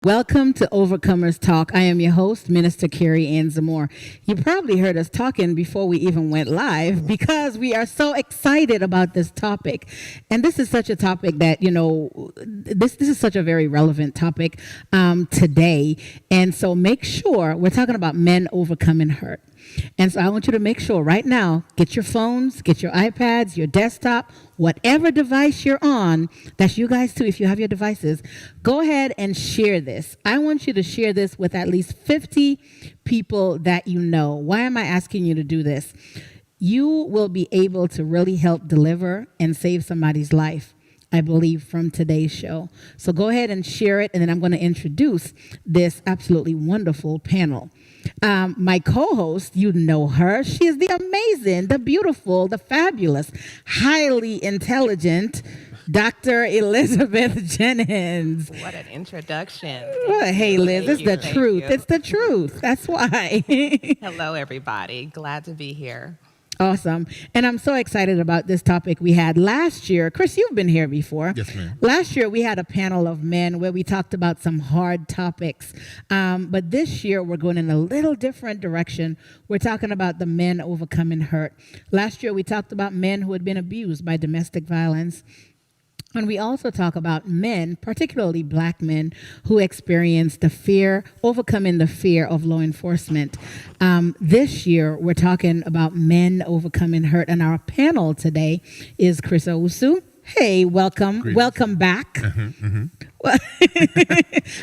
Welcome to Overcomers Talk. I am your host, Minister Carrie Ann Zamore. You probably heard us talking before we even went live because we are so excited about this topic. And this is such a topic that, this is such a very relevant topic today. And so make sure we're talking about men overcoming hurt. And so I want you to make sure right now, get your phones, get your iPads, your desktop, whatever device you're on, that's you guys too, if you have your devices, go ahead and share this. I want you to share this with at least 50 people that you know. Why am I asking you to do this? You will be able to really help deliver and save somebody's life, I believe, from today's show. So go ahead and share it, and then I'm going to introduce this absolutely wonderful panel. My co-host, you know her. She is the amazing, the beautiful, the fabulous, highly intelligent Dr. Elizabeth Jennings. What an introduction. Well, hey, Liz, it's the truth. You. It's the truth. That's why. Hello, everybody. Glad to be here. Awesome. And I'm so excited about this topic we had last year. Chris, you've been here before. Yes, ma'am. Last year, we had a panel of men where we talked about some hard topics. But this year, we're going in a little different direction. We're talking about the men overcoming hurt. Last year, we talked about men who had been abused by domestic violence. And we also talk about men, particularly black men, who experience the fear, overcoming the fear of law enforcement. This year, we're talking about men overcoming hurt. And our panel today is Chris Owusu. Hey, welcome. Greetings. Welcome back. Well,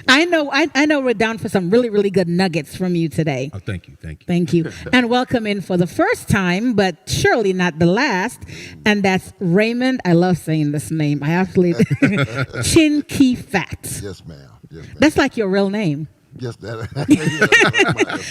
I know we're down for some really, really good nuggets from you today. Oh, thank you. Thank you. And welcome in for the first time, but surely not the last. And that's Raymond. I love saying this name. I absolutely Chinky Fat. Yes, ma'am. Yes, ma'am. That's like your real name. Yes, that's my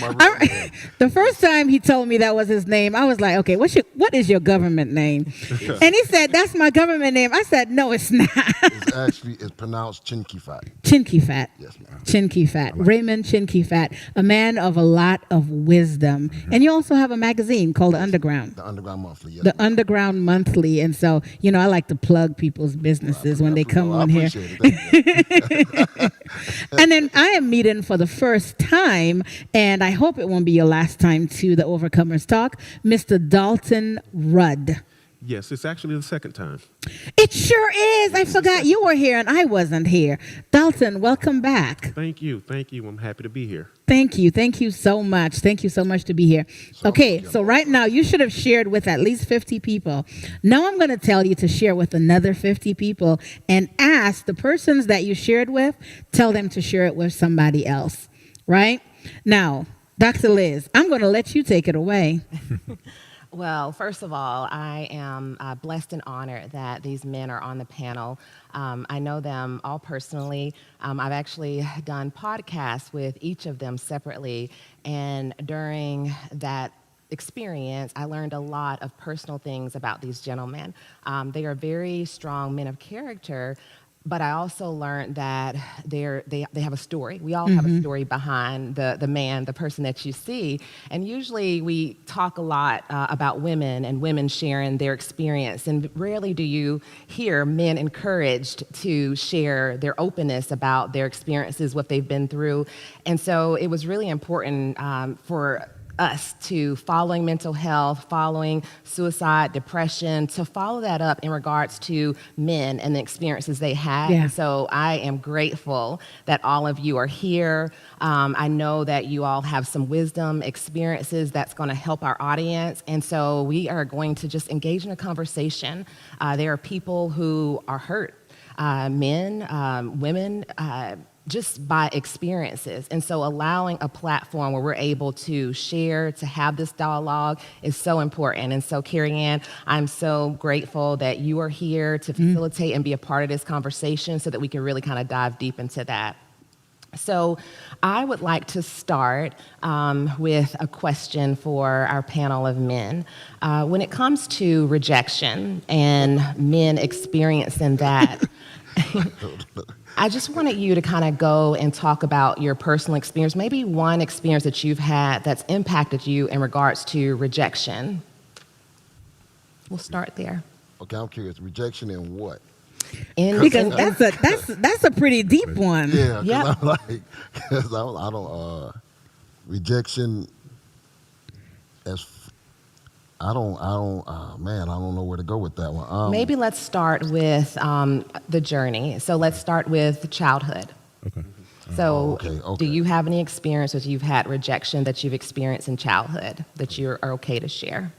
real name. The first time he told me that was his name, I was like, okay, what is your government name? And he said, that's my government name. I said, no, it's not. It's pronounced Chinky Fat. Chinky Fat. Yes, ma'am. Chinky Fat. Raymond Chinky Fat, a man of a lot of wisdom. Mm-hmm. And you also have a magazine called The Underground. The Underground Monthly, yes. The Underground Monthly. And so, I like to plug people's businesses when they come on here. And then I am meeting for the first time, and I hope it won't be your last time to the Overcomers Talk, Mr. Dalton Rudd. Yes, it's actually the second time. It sure is. I forgot you were here and I wasn't here. Dalton, welcome back. Thank you. I'm happy to be here. Thank you so much. Thank you so much to be here. Okay, so right now you should have shared with at least 50 people. Now I'm going to tell you to share with another 50 people and ask the persons that you shared with, tell them to share it with somebody else, right? Now, Dr. Liz, I'm going to let you take it away. Well, first of all, I am blessed and honored that these men are on the panel. I know them all personally. I've actually done podcasts with each of them separately, and during that experience, I learned a lot of personal things about these gentlemen. They are very strong men of character, but I also learned that they have a story. We all have a story behind the man, the person that you see. And usually we talk a lot about women and women sharing their experience. And rarely do you hear men encouraged to share their openness about their experiences, what they've been through. And so it was really important for us to following mental health, following suicide, depression, to follow that up in regards to men and the experiences they had. Yeah. So I am grateful that all of you are here. I know that you all have some wisdom, experiences that's going to help our audience. And so we are going to just engage in a conversation. There are people who are hurt, men, women, just by experiences. And so allowing a platform where we're able to share, to have this dialogue is so important. And so, Carrie Ann, I'm so grateful that you are here to facilitate and be a part of this conversation so that we can really kind of dive deep into that. So I would like to start with a question for our panel of men. When it comes to rejection and men experiencing that, I just wanted you to kind of go and talk about your personal experience, maybe one experience that you've had that's impacted you in regards to rejection. We'll start there. Okay, I'm curious. Rejection in what? Because that's a pretty deep one. Yeah, Yep. I'm like, cause I don't rejection. As I don't man, I don't know where to go with that one. Maybe let's start with the journey. So let's start with childhood. Okay. So Okay. do you have any experiences you've had rejection that you've experienced in childhood that you are okay to share?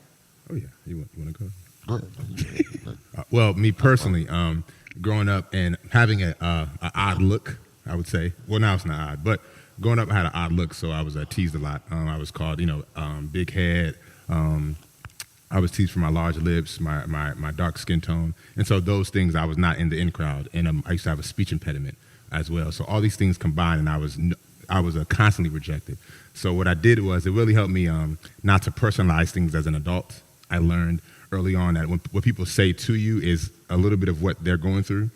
Oh yeah. You want to go? Go ahead. Well, me personally, growing up and having a odd look, I would say. Well, now it's not odd, but growing up, I had an odd look, so I was teased a lot. I was called, big head. I was teased for my large lips, my dark skin tone, and so those things I was not in the in crowd, and I used to have a speech impediment as well. So all these things combined, and I was constantly rejected. So what I did was it really helped me not to personalize things as an adult. I learned early on that what people say to you is a little bit of what they're going through,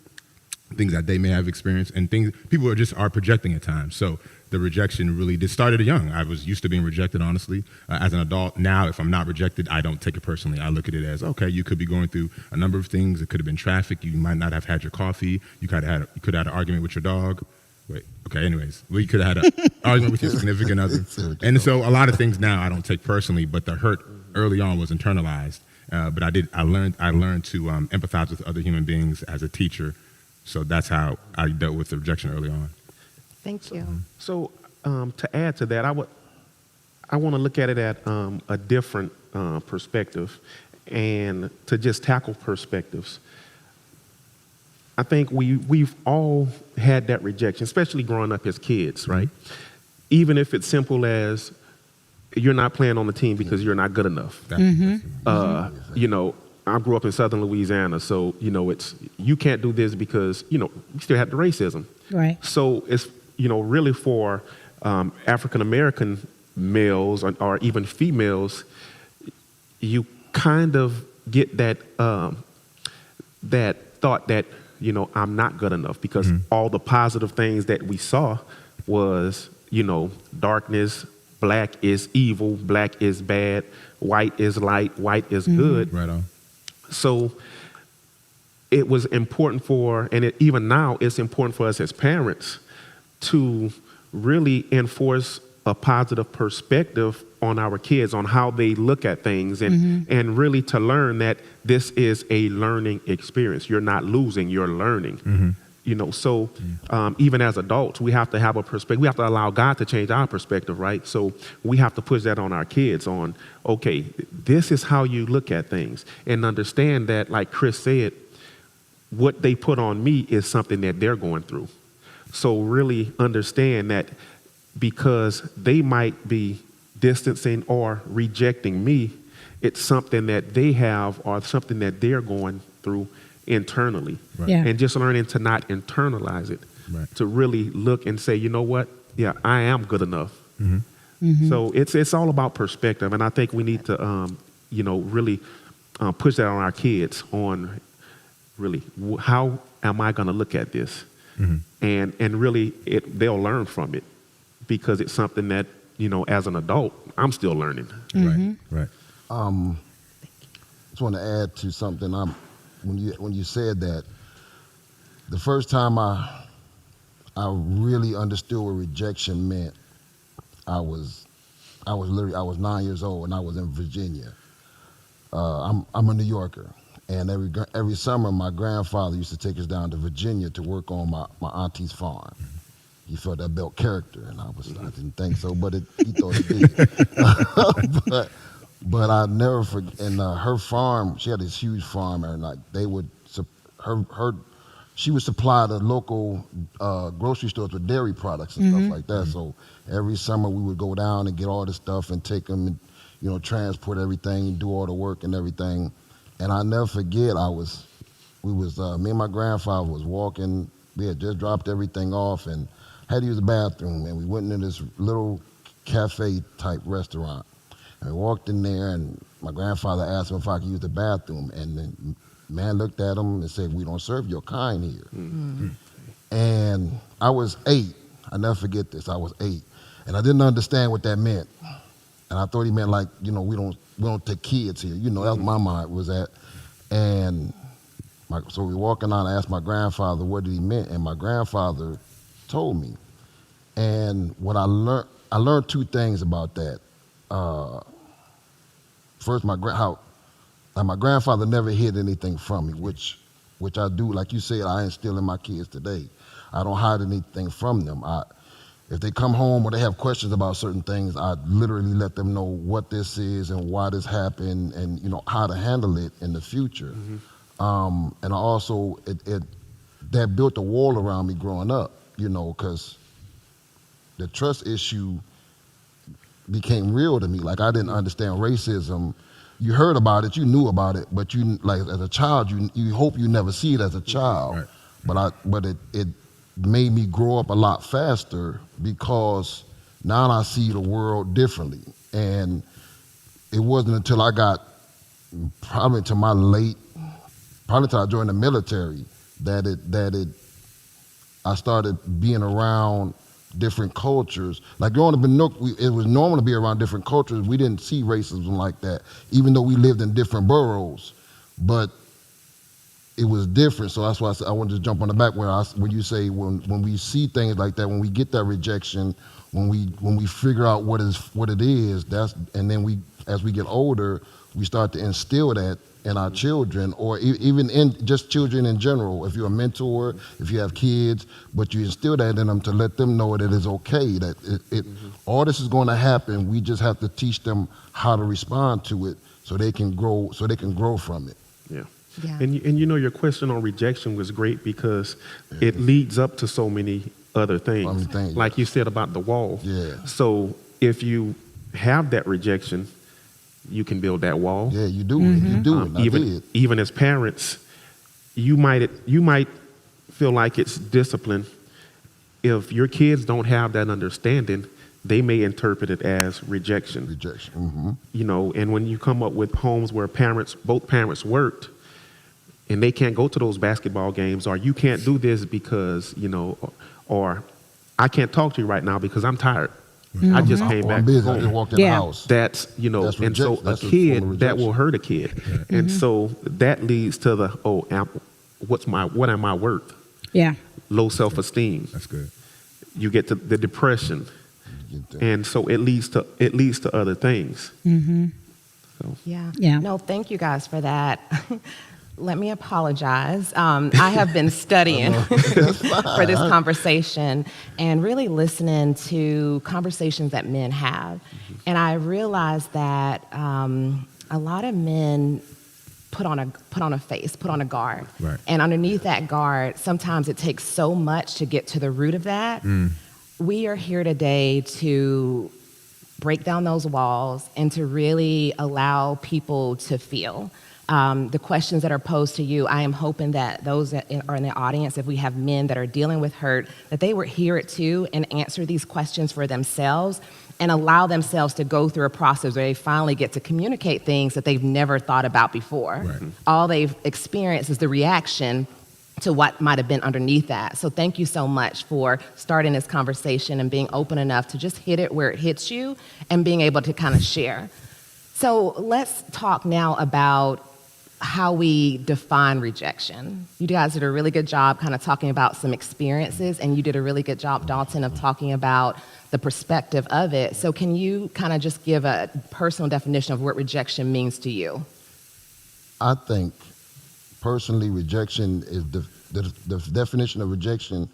things that they may have experienced, and things people are projecting at times. So the rejection really did started young. I was used to being rejected, honestly. As an adult, now if I'm not rejected, I don't take it personally. I look at it as, okay, you could be going through a number of things. It could have been traffic. You might not have had your coffee. You could have had an argument with your dog. Wait, okay, anyways. Well, you could have had an argument with your significant other. And so a lot of things now I don't take personally, but the hurt early on was internalized. But I learned to empathize with other human beings as a teacher. So that's how I dealt with the rejection early on. Thank you. So to add to that, I want to look at it at a different perspective, and to just tackle perspectives. I think we've all had that rejection, especially growing up as kids, right? Even if it's simple as you're not playing on the team because you're not good enough. I grew up in southern Louisiana, so it's you can't do this because we still had the racism. Right. So it's really for African American males or even females, you kind of get that that thought that I'm not good enough because all the positive things that we saw was darkness, black is evil, black is bad, white is light, white is good. Right on. So it was important even now it's important for us as parents to really enforce a positive perspective on our kids, on how they look at things, and really to learn that this is a learning experience. You're not losing, you're learning. So even as adults, we have to have a perspective. We have to allow God to change our perspective, right? So we have to push that on our kids on, okay, this is how you look at things, and understand that, like Chris said, what they put on me is something that they're going through. So really understand that because they might be distancing or rejecting me, it's something that they have or something that they're going through internally. Right. Yeah. And just learning to not internalize it, Right. to really look and say, you know what? Yeah, I am good enough. So it's all about perspective. And I think we need to, really push that on our kids on really how am I going to look at this? And really they'll learn from it because it's something that, as an adult, I'm still learning. Right. Just want to add to something. When you said that, the first time I really understood what rejection meant, I was 9 years old and I was in Virginia. I'm a New Yorker, and every summer my grandfather used to take us down to Virginia to work on my auntie's farm. He felt that built character, and I didn't think so, but he thought it did. But I never forget. And her farm, she had this huge farm, and like she would supply the local grocery stores with dairy products and stuff like that. So every summer we would go down and get all the stuff and take them and transport everything, do all the work and everything. And I never forget. Me and my grandfather was walking. We had just dropped everything off and had to use the bathroom, and we went into this little cafe type restaurant. And we walked in there, and my grandfather asked him if I could use the bathroom, and the man looked at him and said, "We don't serve your kind here." And I was 8. I never forget this. I was 8, and I didn't understand what that meant. And I thought he meant like, we don't take kids here. That's what my mind was at. And So we walking on, I asked my grandfather what did he meant, and my grandfather told me. And what I learned two things about that. First, my grandfather never hid anything from me, which I do. Like you said, I instill in my kids today. I don't hide anything from them. If they come home or they have questions about certain things, I literally let them know what this is and why this happened, and how to handle it in the future. And I also that built a wall around me growing up, because the trust issue became real to me. Like, I didn't understand racism. You heard about it, you knew about it, but as a child, you hope you never see it as a child. Right. But it made me grow up a lot faster, because now I see the world differently. And it wasn't until I got probably until I joined the military that I started being around different cultures. Like growing up in Nook, it was normal to be around different cultures. We didn't see racism like that, even though we lived in different boroughs. But it was different, so that's why I wanted to jump on the back when you say when we see things like that, when we get that rejection, when we figure out what it is, and then as we get older, we start to instill that in our children, or even in just children in general. If you're a mentor, if you have kids, but you instill that in them to let them know that it's okay, that all this is going to happen. We just have to teach them how to respond to it, so they can grow from it. Yeah. Yeah. And your question on rejection was great, because it leads up to so many other things. Like you said about the wall. Yeah. So if you have that rejection, you can build that wall. Yeah, you do. You do it. Even as parents, you might feel like it's discipline. If your kids don't have that understanding, they may interpret it as rejection. Rejection. And when you come up with homes where both parents worked, and they can't go to those basketball games, or you can't do this because, or I can't talk to you right now because I'm tired. I just came back home. I just walked in the house. That's, and so a kid, that will hurt a kid. And so that leads to what am I worth? Yeah. Low self-esteem. That's good. You get to the depression. And so it leads to other things. So. Yeah. No, thank you guys for that. Let me apologize. I have been studying for this conversation and really listening to conversations that men have. And I realized that a lot of men put on a face, put on a guard. Right. And underneath that guard, sometimes it takes so much to get to the root of that. We are here today to break down those walls and to really allow people to feel. The questions that are posed to you, I am hoping that those that are in the audience, if we have men that are dealing with hurt, that they would hear it too and answer these questions for themselves and allow themselves to go through a process where they finally get to communicate things that they've never thought about before. Right. All they've experienced is the reaction to what might have been underneath that. So thank you so much for starting this conversation and being open enough to just hit it where it hits you and being able to kind of share. So let's talk now about how we define rejection. You guys did a really good job kind of talking about some experiences, and you did a really good job, Dalton, of talking about the perspective of it. So can you kind of just give a personal definition of what rejection means to you? I think, personally, rejection is the definition of rejection.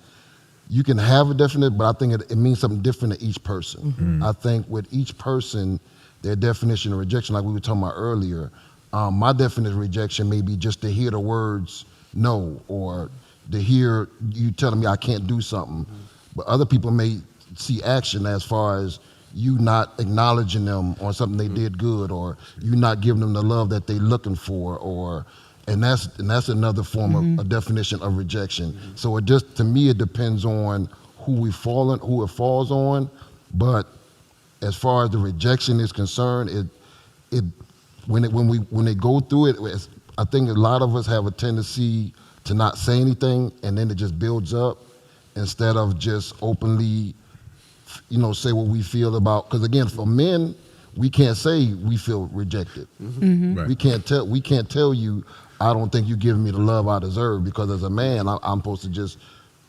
You can have a definition, but I think it means something different to each person. I think with each person, their definition of rejection, like we were talking about earlier, my definition of rejection may be just to hear the words no, or to hear you telling me I can't do something. But other people may see action as far as you not acknowledging them on something they did good, or you not giving them the love that they're looking for, and that's another form of a definition of rejection. So it just, to me, it depends on who it falls on. But as far as the rejection is concerned, when they go through it, I think a lot of us have a tendency to not say anything, and then it just builds up instead of just openly, say what we feel about. Because again, for men, we can't say we feel rejected. Right. We can't tell you I don't think you're giving me the love I deserve, because as a man, I'm supposed to just,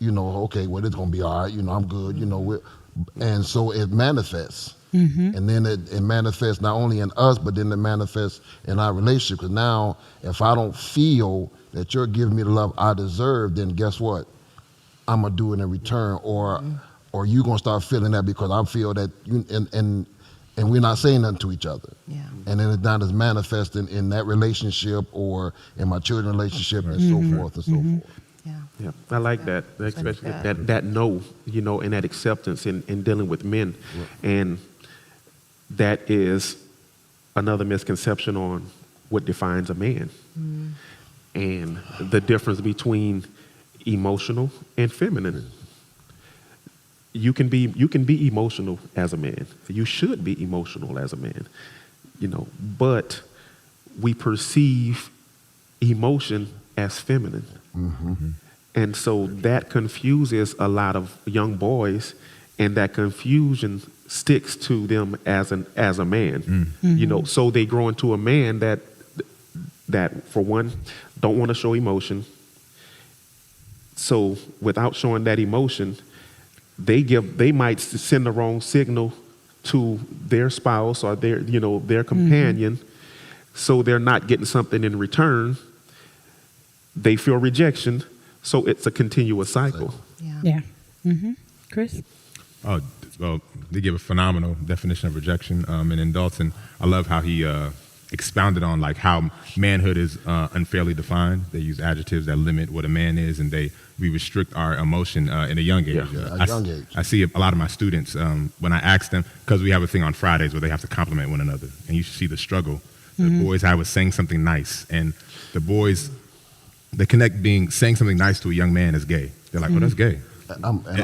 okay, well, it's going to be all right. I'm good, and so it manifests. And then it manifests not only in us, but then it manifests in our relationship. Because now, if I don't feel that you're giving me the love I deserve, then guess what? I'm going to do it in return, or you're going to start feeling that because I feel that you, and we're not saying nothing to each other. Yeah. And then it's not as manifesting in that relationship or in my children's relationship and so forth and so forth. Yeah, I like that, especially that no, and that acceptance in dealing with men. And that is another misconception on what defines a man. And the difference between emotional and feminine. You can be emotional as a man. You should be emotional as a man, but we perceive emotion as feminine. And so that confuses a lot of young boys, and that confusion sticks to them as a man. So they grow into a man that for one don't want to show emotion. So without showing that emotion, they might send the wrong signal to their spouse or their companion, so they're not getting something in return. They feel rejection, so it's a continuous cycle. Yeah. Chris? Oh, well, they give a phenomenal definition of rejection. And in Dalton, I love how he expounded on like how manhood is unfairly defined. They use adjectives that limit what a man is, and we restrict our emotion in a young age. I see a lot of my students when I ask them, because we have a thing on Fridays where they have to compliment one another, and you should see the struggle the boys have with saying something nice, and the boys, they connect saying something nice to a young man as gay. They're like, oh, that's gay.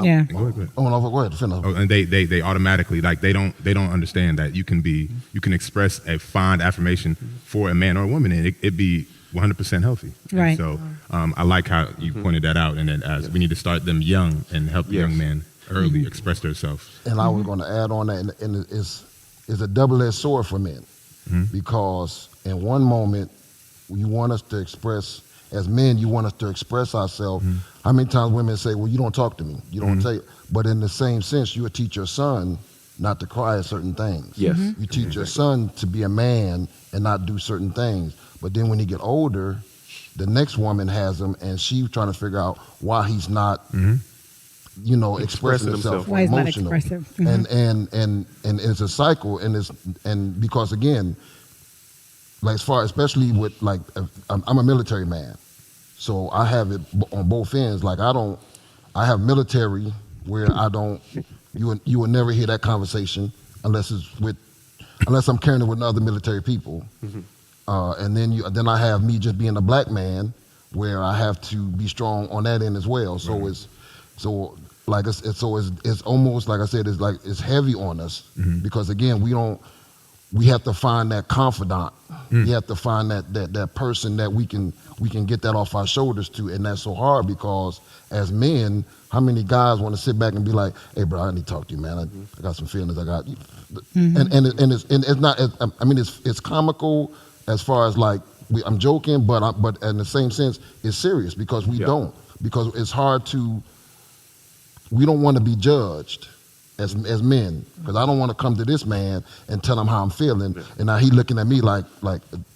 Yeah. Go ahead. Oh, no, go ahead. Finish. Oh, and they automatically, like, they don't understand that you can express a fond affirmation for a man or a woman, and it be 100% healthy. Right. And so I like how you pointed that out, and then as we need to start them young and help the young man early express themselves. And I was going to add on that, and it's a double-edged sword for men, because in one moment you want us to express. As men, you want us to express ourselves. How many times women say, well, you don't talk to me, you don't say, but in the same sense, you would teach your son not to cry at certain things. Yes. You teach your son to be a man and not do certain things. But then when he get older, the next woman has him, and she's trying to figure out why he's not, expressing himself Why he's not emotional. expressive. And it's a cycle, and because again, like as far, especially with like, I'm a military man, so I have it on both ends. Like I have military where you will never hear that conversation unless I'm carrying it with other military people, and then I have me just being a black man where I have to be strong on that end as well. So it's almost like I said, it's heavy on us because again we have to find that confidant. We have to find that person that we can get that off our shoulders to, and that's so hard because as men, how many guys want to sit back and be like, "Hey, bro, I need to talk to you, man. I got some feelings. I got," and it's not. I mean, it's comical as far as like I'm joking, but in the same sense, it's serious because we don't, because it's hard to. We don't want to be judged. As men, because I don't want to come to this man and tell him how I'm feeling, and now he looking at me like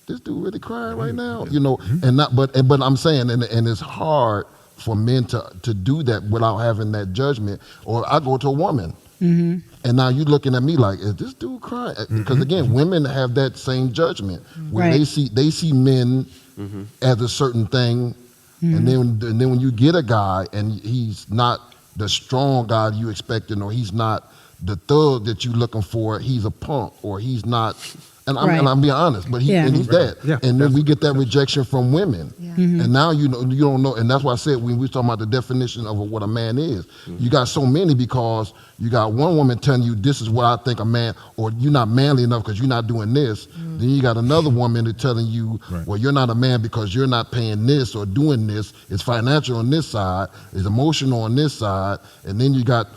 this dude really crying right now, and not, but I'm saying, and it's hard for men to do that without having that judgment. Or I go to a woman, and now you looking at me like, is this dude crying? Because again, women have that same judgment where they see men as a certain thing, and then when you get a guy and he's not the strong guy you expecting, or he's not the thug that you looking for, he's a punk, or he's not, and I'm being honest, but he's that. Yeah. And then we get that rejection from women. Yeah. And now you don't know, and that's why I said when we was talking about the definition of what a man is, you got so many because you got one woman telling you this is what I think a man, or you're not manly enough because you're not doing this. Then you got another woman that's telling you, well, you're not a man because you're not paying this or doing this. It's financial on this side, it's emotional on this side, and then you got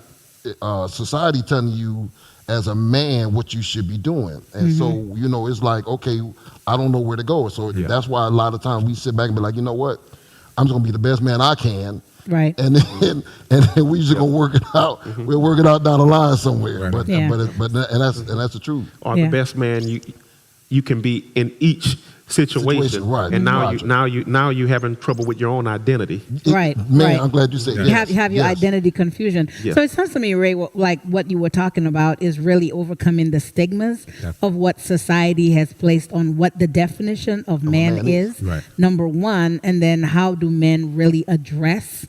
society telling you as a man what you should be doing. And so, it's like, okay, I don't know where to go. So that's why a lot of times we sit back and be like, you know what? I'm just gonna be the best man I can. Right. And then we just gonna work it out. We'll work it out down the line somewhere. Right. But that's the truth. Or the best man you can be in each situation. Right. And now you having trouble with your own identity. Right. Man, right. I'm glad you said You yes. have your identity confusion. Yes. So it sounds to me, Ray, like what you were talking about is really overcoming the stigmas of what society has placed on what the definition of man is, Right. number one, and then how do men really address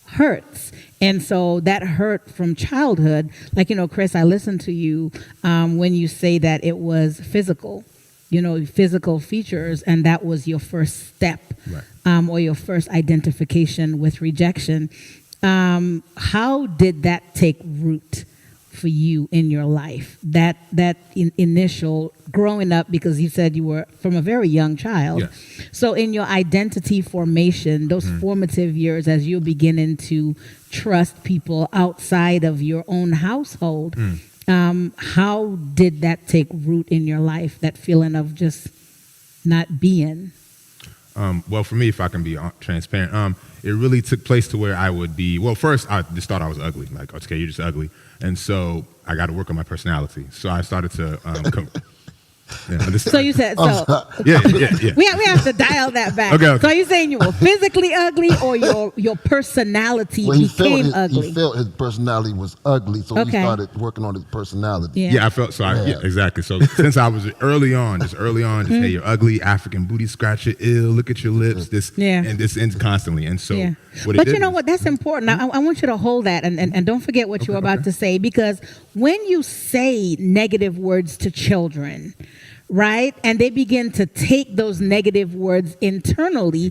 hurts. And so that hurt from childhood, like, Chris, I listened to you when you say that it was physical. Physical features, and that was your first step, or your first identification with rejection. How did that take root for you in your life? That initial growing up, because you said you were from a very young child. Yes. So in your identity formation, those formative years, as you're beginning to trust people outside of your own household, how did that take root in your life, that feeling of just not being? Well, for me, if I can be transparent, it really took place to where I would be, well, first, I just thought I was ugly. Like, okay, you're just ugly. And so I got to work on my personality. So I started to So you said, Yeah. we have to dial that back. Okay. So are you saying you were physically ugly, or your personality became ugly? He felt his personality was ugly, so he started working on his personality. Yeah. I felt so. Exactly. So since I was early on, hey, you're ugly, African booty scratcher, ill. Look at your lips. And this ends constantly. And so, but you know what? That's important. I want you to hold that, and don't forget what you're about to say, because when you say negative words to children, right, and they begin to take those negative words internally,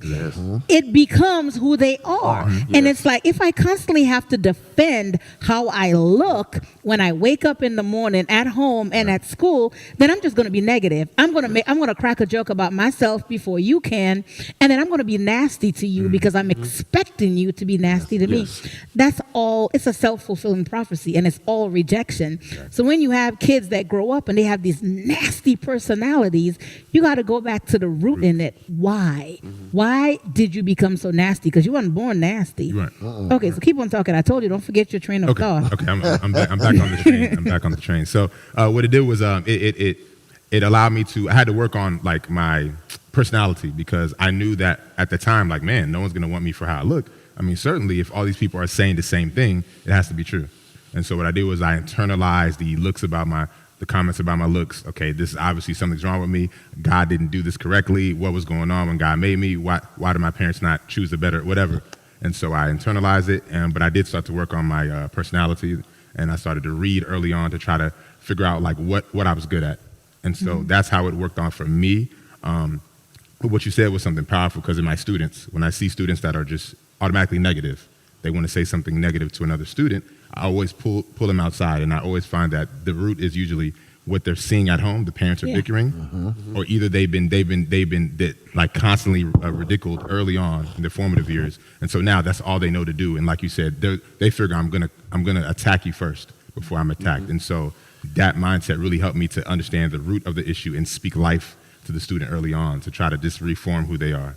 it becomes who they are. And it's like, if I constantly have to defend how I look when I wake up in the morning at home and at school, then I'm just going to be negative. I'm going to crack a joke about myself before you can, and then I'm going to be nasty to you because I'm expecting you to be nasty to me. That's all. It's a self-fulfilling prophecy, and it's all rejection. So when you have kids that grow up and they have these nasty personalities, you got to go back to the root in it. Why? Why did you become so nasty? Because you weren't born nasty. Right. Okay, so keep on talking. I told you, don't forget your train of thought. Okay, I'm back on the train. I'm back on the train. So what it did was it allowed me to, I had to work on like my personality, because I knew that at the time, like, man, no one's going to want me for how I look. I mean, certainly if all these people are saying the same thing, it has to be true. And so what I did was I internalized the comments about my looks. Okay, this is obviously something's wrong with me. God didn't do this correctly. What was going on when God made me? Why did my parents not choose a better, whatever? And so I internalized it, but I did start to work on my personality, and I started to read early on to try to figure out like what I was good at. And so that's how it worked on for me. But what you said was something powerful, because in my students, when I see students that are just automatically negative, they want to say something negative to another student, I always pull them outside, and I always find that the root is usually what they're seeing at home. The parents are bickering, or either they've been like constantly ridiculed early on in their formative years, and so now that's all they know to do. And like you said, they figure I'm gonna attack you first before I'm attacked, and so that mindset really helped me to understand the root of the issue and speak life to the student early on to try to just reform who they are.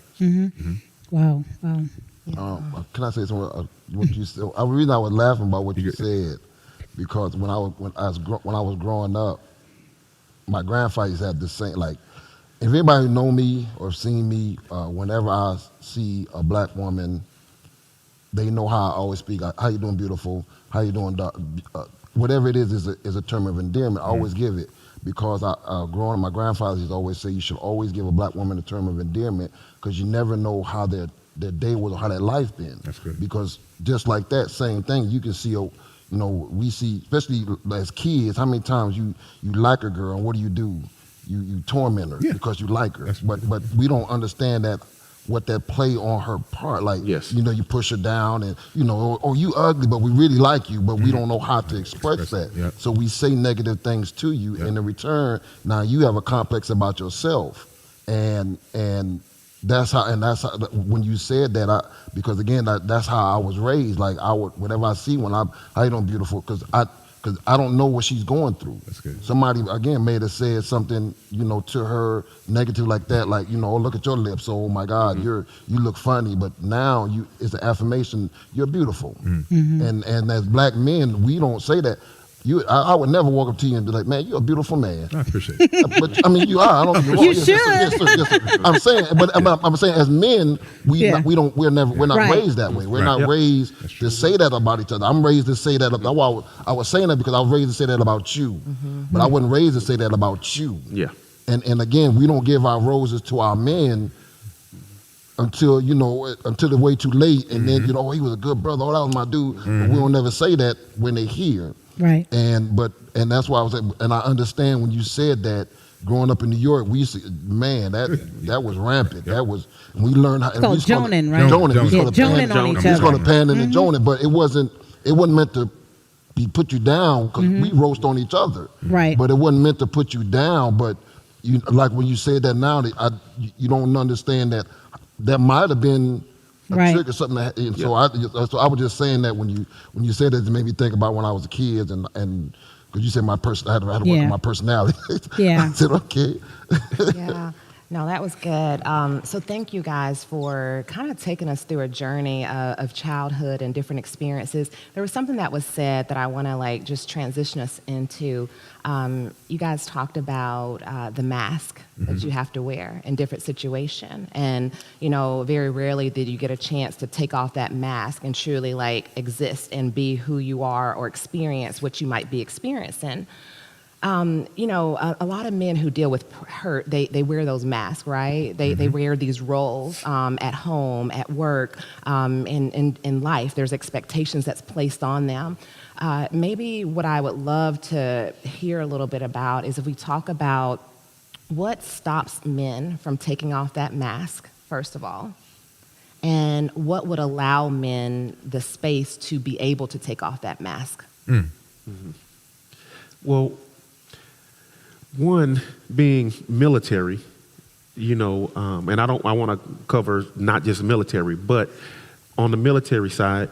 Wow. Can I say something? What you said? The reason I was laughing about what you said, because when I was growing up, my grandfathers had the same. Like, if anybody know me or seen me, whenever I see a black woman, they know how I always speak. How you doing, beautiful? How you doing, whatever it is a term of endearment. I always give it, because growing up, my grandfather used to always say you should always give a black woman a term of endearment, because you never know how their day was or how their life been. That's good. Because just like that, same thing, you can see, we see, especially as kids, how many times you like a girl, and what do? You torment her because you like her. But we don't understand that, what that play on her part. Like, you push her down, and, or you ugly, but we really like you, but we don't know how to express that. Yep. So we say negative things to you, and in return, now you have a complex about yourself. And that's how when you said that, because again, that's how I was raised. Like, I would, whenever I see one, how you doing, beautiful? Because because I don't know what she's going through. That's good. Somebody, again, may have said something, to her negative like that, like, oh, look at your lips. Oh, my God, you look funny. But now it's an affirmation. You're beautiful. And as black men, we don't say that. I would never walk up to you and be like, man, you're a beautiful man. I appreciate it. But I mean, you are. I don't. You should. Yes. I'm saying, but I'm saying, as men, we're not Right. raised that way. We're Right. not Yep. raised to say that about each other. I'm raised to say that. I was saying that because I was raised to say that about you, but I wasn't raised to say that about you. Yeah. And again, we don't give our roses to our men until they're way too late, and then he was a good brother. Oh, that was my dude. But we don't never say that when they're here. Right. And that's why and I understand when you said that. Growing up in New York, we used to, man, that was rampant. That was, and we learned how. It's called joning, right? Joning. Joning. We Yeah, used to joning on each We was other. going to pan and joning, but it wasn't meant to put you down, because we roast on each other. Right. But it wasn't meant to put you down. But like when you said that now, you don't understand that might have been a Right. trick or something. So I was just saying that when you said that, it made me think about when I was a kid, and because you said I had to work on my personality. Yeah. I said, okay. Yeah. No, that was good. So thank you guys for kind of taking us through a journey of childhood and different experiences. There was something that was said that I want to just transition us into. You guys talked about the mask that you have to wear in different situations. And, very rarely did you get a chance to take off that mask and truly exist and be who you are or experience what you might be experiencing. A lot of men who deal with hurt, they wear those masks, right? They wear these roles at home, at work, in life. There's expectations that's placed on them. Maybe what I would love to hear a little bit about is if we talk about what stops men from taking off that mask, first of all, and what would allow men the space to be able to take off that mask. Well, one being military, and I want to cover not just military, but on the military side,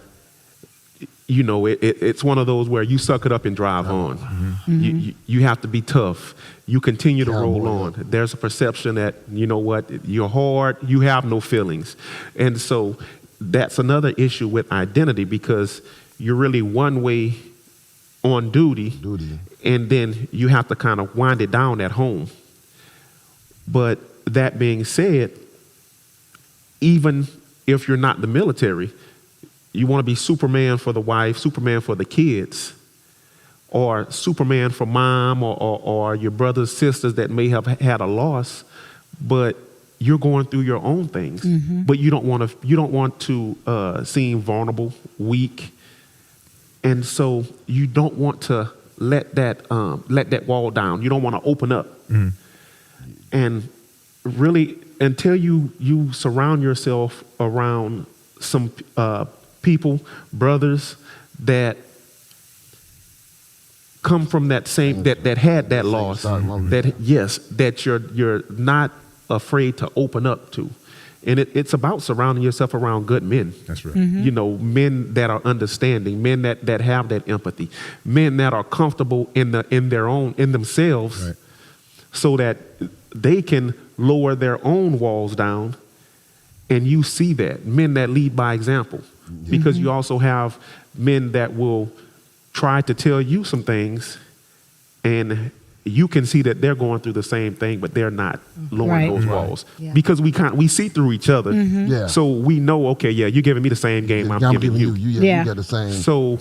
it's one of those where you suck it up and drive on. You have to be tough. You continue to roll on. There's a perception that, you're hard, you have no feelings. And so that's another issue with identity, because you're really one way on duty, and then you have to kind of wind it down at home. But that being said, even if you're not the military, you want to be Superman for the wife, Superman for the kids, or Superman for mom or your brothers, sisters that may have had a loss, but you're going through your own things. But you don't want to seem vulnerable, weak. And so you don't want to let that wall down. You don't want to open up. And really, until you surround yourself around some people, brothers that come from that same that had that loss, that you're not afraid to open up to. And it's about surrounding yourself around good men. That's right. Men that are understanding, men that have that empathy, men that are comfortable in themselves, Right. so that they can lower their own walls down. And you see that, men that lead by example, because you also have men that will try to tell you some things, and you can see that they're going through the same thing, but they're not lowering those walls, because we see through each other. Yeah. So we know, okay, you're giving me the same game I'm giving you. You got the same. So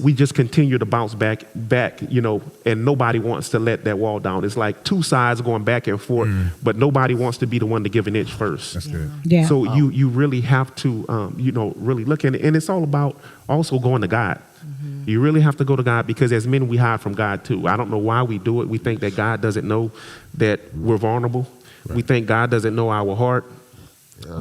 we just continue to bounce back, and nobody wants to let that wall down. It's like two sides going back and forth, but nobody wants to be the one to give an inch first. That's good. Yeah. So you really have to, really look at it. And it's all about also going to God. You really have to go to God, because as men, we hide from God too. I don't know why we do it. We think that God doesn't know that we're vulnerable. Right. We think God doesn't know our heart.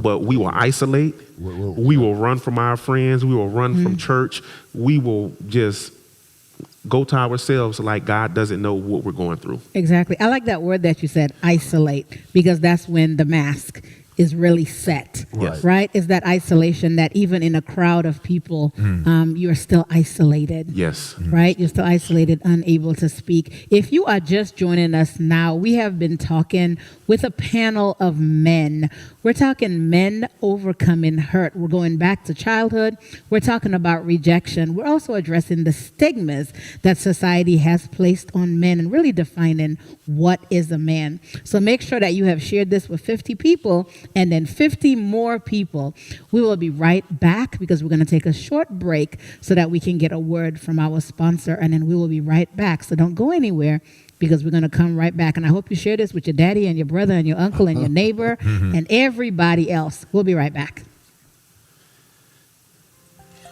But we will isolate. We will run from our friends. We will run from church. We will just go to ourselves like God doesn't know what we're going through. Exactly. I like that word that you said, isolate, because that's when the mask is really set, Yes. right? Is that isolation that even in a crowd of people, you're still isolated. Yes. Right? You're still isolated, unable to speak. If you are just joining us now, we have been talking with a panel of men. We're talking men overcoming hurt. We're going back to childhood. We're talking about rejection. We're also addressing the stigmas that society has placed on men and really defining what is a man. So make sure that you have shared this with 50 people and then 50 more people. We will be right back because we're going to take a short break so that we can get a word from our sponsor, and then we will be right back. So don't go anywhere because we're going to come right back. And I hope you share this with your daddy and your brother and your uncle and your neighbor and everybody else. We'll be right back.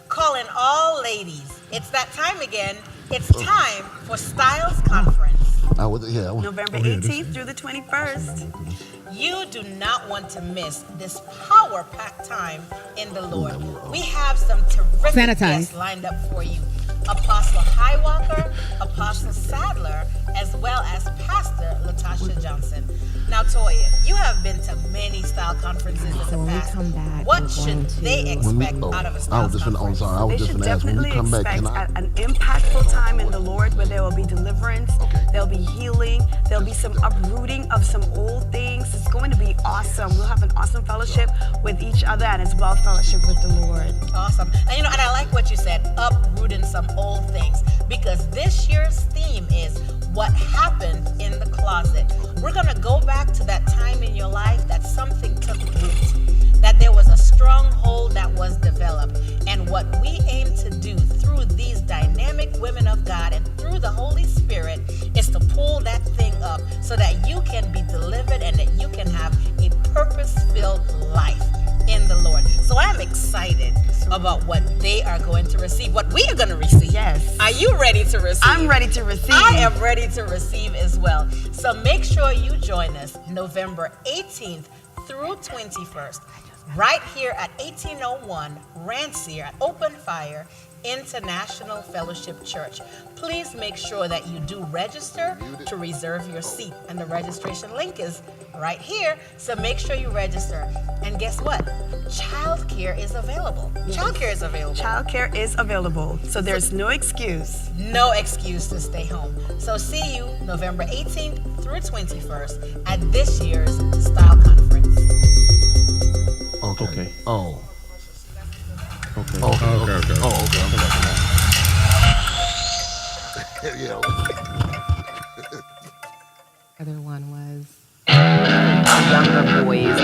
Calling all ladies. It's that time again. It's time for Styles Conference. November 18th through the 21st. You do not want to miss this power-packed time in the Lord. We have some terrific guests lined up for you. Apostle Highwalker, Apostle Sadler, as well as Pastor Latasha Johnson. Now, Toya, you have been to many style conferences in the past. Come back, what should they expect out of a style conference? They should definitely expect an impactful time in the Lord where there will be deliverance, there'll be healing, there'll be some uprooting of some old things. It's going to be awesome. We'll have an awesome fellowship with each other and as well fellowship with the Lord. Awesome. And and I like what you said, uprooting some old things, because this year's theme is what happened in the closet. We're going to go back to that time in your life that something took root, that there was a stronghold that was developed. And what we aim to do through these dynamic women of God and through the Holy Spirit is to pull that thing up so that you can be delivered and that you can have a purpose-filled life in the Lord. So I am excited about what they are going to receive, what we are going to receive. Yes. Are you ready to receive? I'm ready to receive. I am ready to receive as well. So make sure you join us November 18th through 21st, right here at 1801 Rancier at Open Fire International Fellowship Church. Please make sure that you do register to reserve your seat, and the registration link is right here, so make sure you register. And guess what? Childcare is available. Yes. Childcare is available. Childcare is available, so there's no excuse. No excuse to stay home. So see you November 18th through 21st at this year's Style Conference. Okay. Oh. Okay. Okay. Okay. Yeah. Other one was younger boys.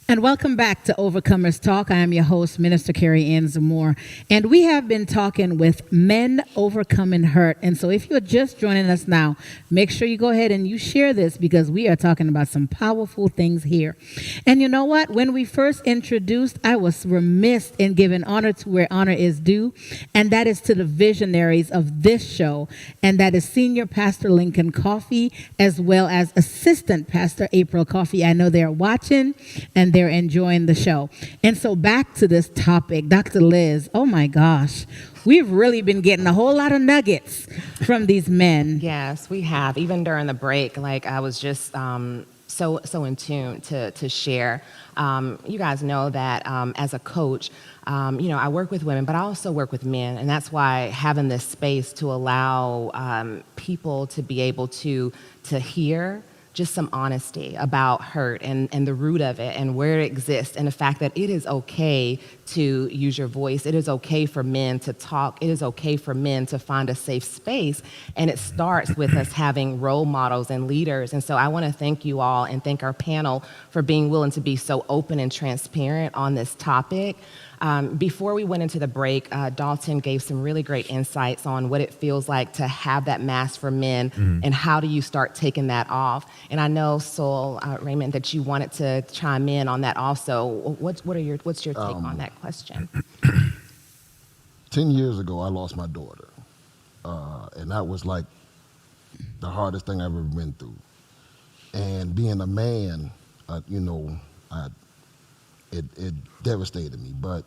And welcome back to Overcomers Talk. I am your host, Minister Carrie Ann Zamore. And we have been talking with men overcoming hurt. And so if you're just joining us now, make sure you go ahead and you share this because we are talking about some powerful things here. And you know what? When we first introduced, I was remiss in giving honor to where honor is due. And that is to the visionaries of this show. And that is Senior Pastor Lincoln Coffey, as well as Assistant Pastor April Coffey. I know they're watching and they're enjoying the show. And so back to this topic, Dr. Liz, oh my gosh, we've really been getting a whole lot of nuggets from these men. Yes, we have. Even during the break, like I was just so in tune to share. You guys know that as a coach, I work with women, but I also work with men, and that's why having this space to allow people to be able to hear just some honesty about hurt and the root of it and where it exists, and the fact that it is okay to use your voice. It is okay for men to talk. It is okay for men to find a safe space. And it starts with us having role models and leaders. And so I want to thank you all and thank our panel for being willing to be so open and transparent on this topic. Before we went into the break, Dalton gave some really great insights on what it feels like to have that mask for men and how do you start taking that off. And I know, Sol, Raymond, that you wanted to chime in on that also. What's your take on that question? 10 years ago, I lost my daughter. And that was like the hardest thing I've ever been through. And being a man, it devastated me, but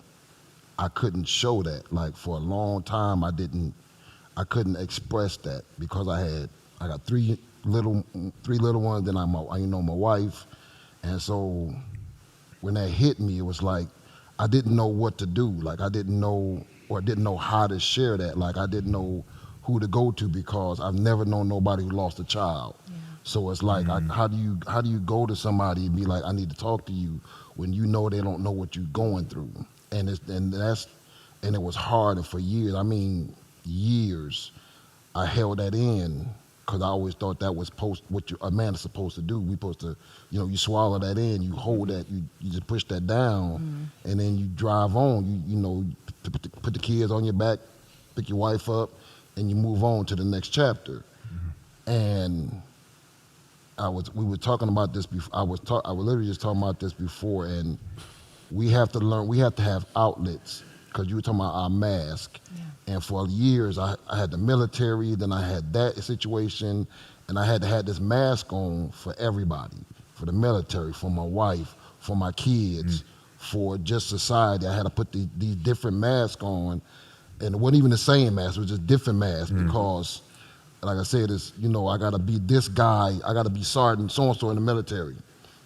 I couldn't show that. Like for a long time, I couldn't express that because I got three little ones. Then my wife, and so when that hit me, it was like I didn't know what to do. Like I didn't know how to share that. Like I didn't know who to go to because I've never known nobody who lost a child. Yeah. So it's like, how do you go to somebody and be like, I need to talk to you when you know they don't know what you're going through, and it was hard, and for years, I held that in because I always thought that was what a man is supposed to do. We supposed to, you swallow that in, you hold that, you just push that down, and then you drive on. You put the kids on your back, pick your wife up, and you move on to the next chapter, and. We were talking about this before. I was literally just talking about this before, and we have to learn. We have to have outlets because you were talking about our mask, and for years I had the military, then I had that situation, and I had to have this mask on for everybody, for the military, for my wife, for my kids, for just society. I had to put these different masks on, and it wasn't even the same mask. It was just different masks because. Like I said, I got to be this guy. I got to be Sergeant so-and-so in the military.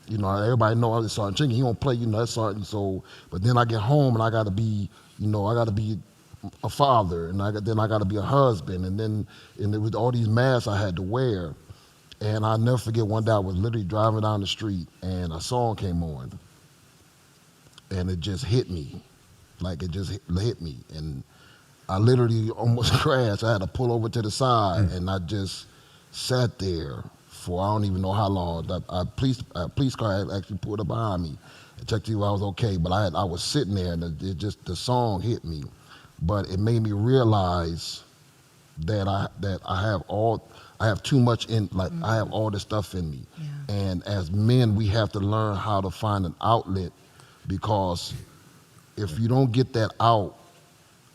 Everybody know I'm Sergeant Chinky. He don't play, that's Sergeant. So, but then I get home and I got to be, a father, and then I got to be a husband. And there was all these masks I had to wear. And I'll never forget one day I was literally driving down the street and a song came on. And it just hit me. Like it just hit me. And I literally almost crashed. I had to pull over to the side, and I just sat there for I don't even know how long. A police car had actually pulled up behind me and checked to see if I was okay. But I was sitting there, and the song hit me. But it made me realize that I have too much in, like I have all this stuff in me. Yeah. And as men, we have to learn how to find an outlet, because if you don't get that out,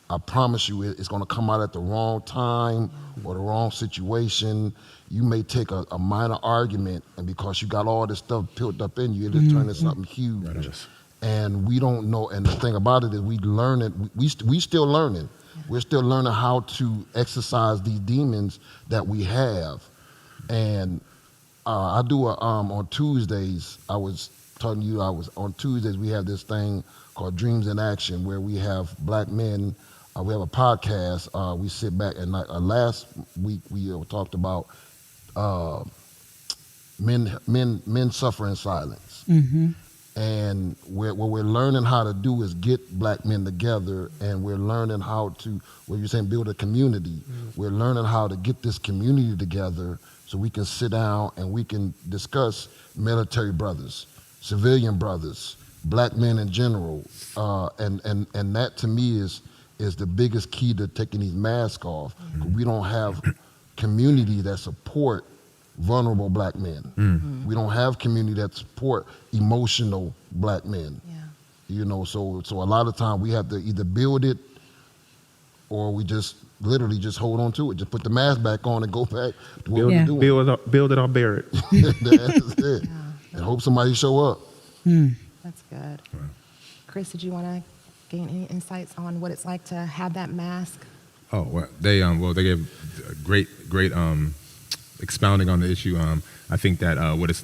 I promise you it's going to come out at the wrong time or the wrong situation. You may take a minor argument, and because you got all this stuff built up in you, it'll turn into something huge. Right. And we don't know. And the thing about it is we learn it. We still learning. We're still learning how to exercise these demons that we have. And I do on Tuesdays, I was telling you, on Tuesdays we have this thing called Dreams in Action, where we have black men. We have a podcast. We sit back, and last week we talked about men suffer in silence. And what we're learning how to do is get black men together, and we're learning how to, what you're saying, build a community. We're learning how to get this community together so we can sit down and we can discuss military brothers, civilian brothers, black men in general, and that to me is the biggest key to taking these masks off. We don't have community that support vulnerable black men. We don't have community that support emotional black men. So a lot of time we have to either build it or we just literally just hold on to it. Just put the mask back on and go back to what we're doing. Build it or bear it. That's it. And hope somebody show up. That's good. Chris, did you want to gain any insights on what it's like to have that mask? Oh, well, they gave great expounding on the issue. I think that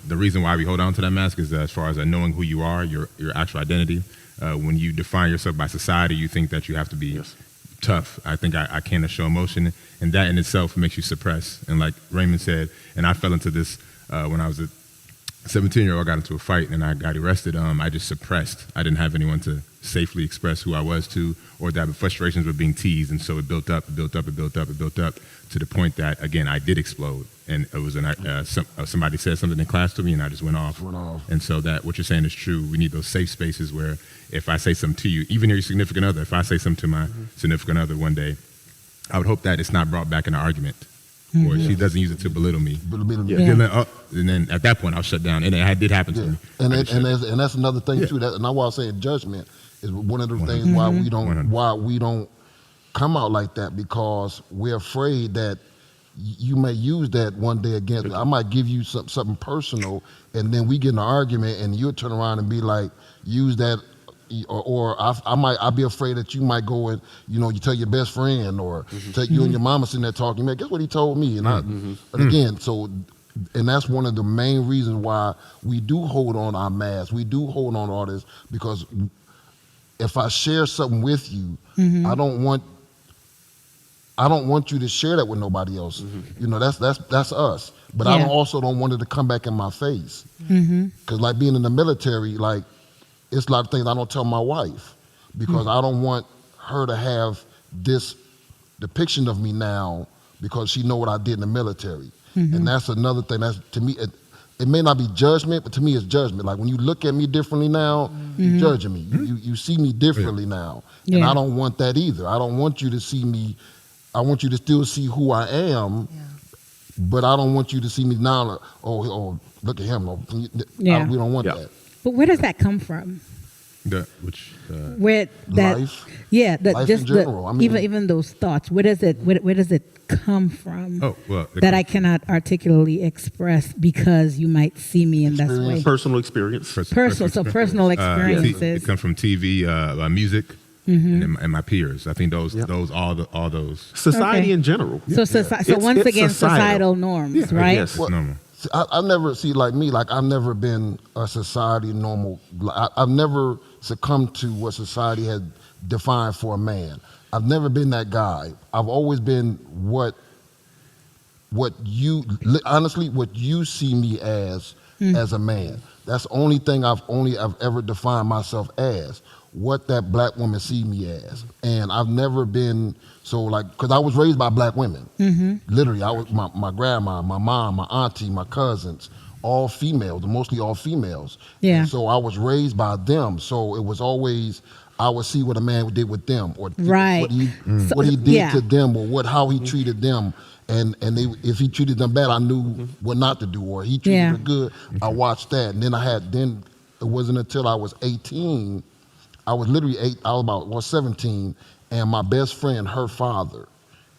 the reason why we hold on to that mask is as far as knowing who you are, your actual identity. When you define yourself by society, you think that you have to be tough. I think I can't show emotion, and that in itself makes you suppress. And like Raymond said, and I fell into this when I was a 17-year-old, I got into a fight and I got arrested. I just suppressed. I didn't have anyone to safely express who I was to, or that frustrations were being teased, and so it built up to the point that, again, I did explode. And it was somebody said something in class to me, and I just went off. And so that what you're saying is true. We need those safe spaces where if I say something to you, even your significant other, if I say something to my significant other one day, I would hope that it's not brought back in an argument, or she doesn't use it to belittle me. And then at that point, I'll shut down. And it did happen to me. And that's another thing too. And that's why I say judgment is one of the things why we don't come out like that, because we're afraid that you may use that one day against me. I might give you something personal, and then we get in an argument, and you'll turn around and be like, use that. Or I'll be afraid that you might go and, you tell your best friend, or tell you and your mama sitting there talking, man, guess what he told me? And again, and that's one of the main reasons why we do hold on our masks. We do hold on to all this, because if I share something with you, I don't want you to share that with nobody else. That's us. But I also don't want it to come back in my face. Because like being in the military, like, it's a lot of things I don't tell my wife, because I don't want her to have this depiction of me now, because she know what I did in the military. And that's another thing. That's, to me, it may not be judgment, but to me it's judgment. Like when you look at me differently now, you're judging me. You see me differently now. And I don't want that either. I don't want you to see me. I want you to still see who I am, but I don't want you to see me now. Oh, look at him. We don't want that. But where does that come from? Life in general. Even those thoughts. Where does it come from? That I cannot articulately express because you might see me in that way. Personal experience. Personal experiences. It comes from TV, music, and my peers. I think those all those society in general. So once again, societal norms, right? Yes. normal. I never I've never been a society normal. I've never succumbed to what society had defined for a man. I've never been that guy. I've always been what you see me as a man. That's the only thing I've ever defined myself as, what that black woman see me as. And I've never been because I was raised by black women. Literally, I was my grandma, my mom, my auntie, my cousins, all females, mostly all females. Yeah. And so I was raised by them. So it was always, I would see what a man did with them, or what he did to them, or how he treated them. And if he treated them bad, I knew what not to do, or he treated them good. I watched that. And then it wasn't until I was 18, I was literally 17, and my best friend, her father,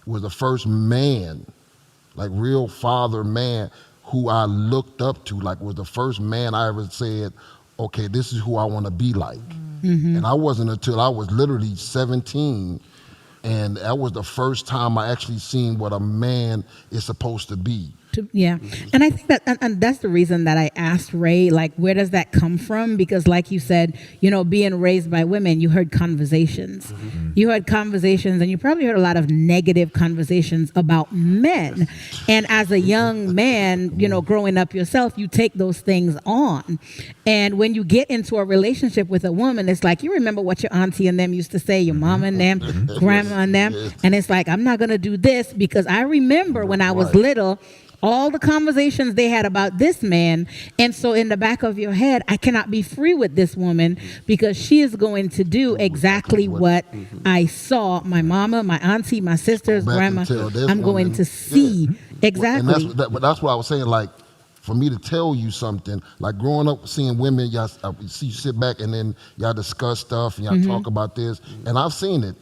was the first man, like real father man, who I looked up to, like was the first man I ever said, okay, this is who I want to be like. And I wasn't until I was literally 17, and that was the first time I actually seen what a man is supposed to be. And I think that, and that's the reason that I asked Ray, like, where does that come from? Because like you said, being raised by women, you heard conversations. You heard conversations, and you probably heard a lot of negative conversations about men. And as a young man, growing up yourself, you take those things on. And when you get into a relationship with a woman, it's like, you remember what your auntie and them used to say, your mama and them, grandma and them. And it's like, I'm not going to do this, because I remember when I was little, all the conversations they had about this man. And so in the back of your head, I cannot be free with this woman, because she is going to do exactly what I saw my mama, my auntie, my sisters, grandma. I'm going to see exactly. And that's what I was saying, like, for me to tell you something, like growing up seeing women, y'all see you sit back and then y'all discuss stuff and y'all talk about this, and I've seen it,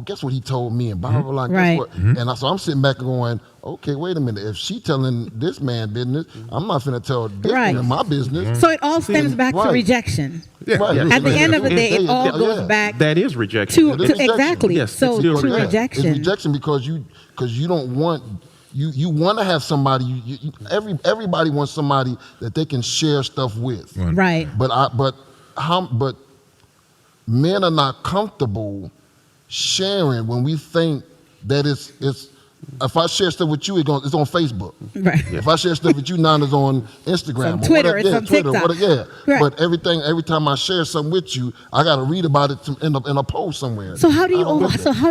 guess what he told me, and blah, blah, blah, guess what? And so I'm sitting back and going, okay, wait a minute, if she telling this man business, I'm not finna tell this man my business. So it all stems back to rejection. At the end of the day, it all goes back. That is rejection. Exactly. Yes, to rejection. It's rejection because you don't want you want to have somebody. Everybody wants somebody that they can share stuff with. Right. But men are not comfortable sharing when we think that it's. If I share stuff with you, it's on Facebook. Right. If I share stuff with you, now it's on Instagram. It's on Twitter, it's on TikTok. Right. But every time I share something with you, I got to read about it in a post somewhere. So how do